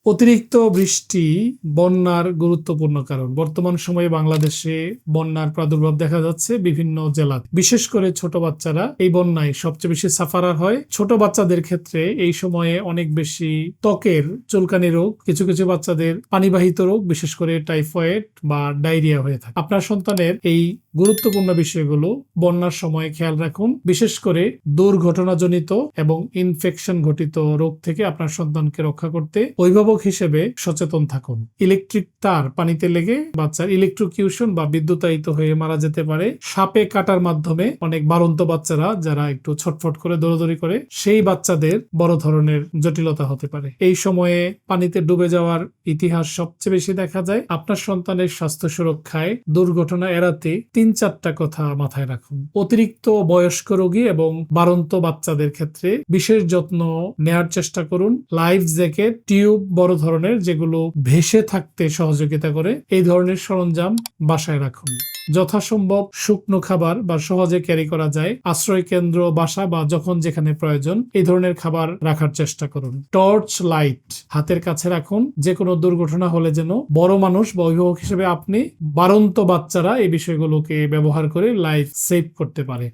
অতিরিক্ত বৃষ্টি বন্যার গুরুত্বপূর্ণ কারণ। বর্তমান সময়ে বাংলাদেশে বন্যার প্রাদুর্ভাব দেখা যাচ্ছে বিভিন্ন জেলাতে। বিশেষ করে ছোট বাচ্চারা এই বন্যায় সবচেয়ে বেশি সাফারার হয়। ছোট বাচ্চাদের ক্ষেত্রে এই সময়ে অনেক বেশি ত্বকের চুলকানি রোগ, কিছু কিছু বাচ্চাদের পানিবাহিত রোগ, বিশেষ করে টাইফয়েড বা ডায়রিয়া হয়ে থাকে। আপনার সন্তানের এই গুরুত্বপূর্ণ বিষয়গুলো বন্যার সময় খেয়াল রাখুন। বিশেষ করে দুর্ঘটনাজনিত এবং ইনফেকশন ঘটিত রোগ থেকে আপনার সন্তানকে রক্ষা করতে অভিভাবক হিসেবে সচেতন থাকুন। ইলেকট্রিক তার পানিতে লেগে বাচ্চার ইলেকট্রোকিউশন বা বিদ্যুতায়িত হয়ে মারা যেতে পারে। সাপে কাটার মাধ্যমে অনেক বাড়ন্ত বাচ্চারা যারা একটু ছটফট করে দৌড়াদৌড়ি করে, সেই বাচ্চাদের বড় ধরনের জটিলতা হতে পারে। এই সময়ে পানিতে ডুবে যাওয়ার ইতিহাস সবচেয়ে বেশি দেখা যায়। আপনার সন্তানের স্বাস্থ্য সুরক্ষায় দুর্ঘটনা এড়াতে 3-4টা কথা মাথায় রাখুন। অতিরিক্ত বয়স্ক রোগী এবং বাড়ন্ত বাচ্চাদের ক্ষেত্রে বিশেষ যত্ন নেয়ার চেষ্টা করুন। লাইফ জ্যাকেট, টিউব বড় ধরনের যেগুলো ভেসে থাকতে সহযোগিতা করে, এই ধরনের সরঞ্জাম বাসায় রাখুন। যথাসম্ভব শুকনো খাবার বা সহজে ক্যারি করা যায় আশ্রয় কেন্দ্র, বাসা বা যখন যেখানে প্রয়োজন এই ধরনের খাবার রাখার চেষ্টা করুন। টর্চ লাইট হাতের কাছে রাখুন। যে কোনো দুর্ঘটনা হলে যেন বড় মানুষ বা অভিভাবক হিসেবে আপনি, বাড়ন্ত বাচ্চারা এই বিষয়গুলোকে ব্যবহার করে লাইফ সেভ করতে পারে।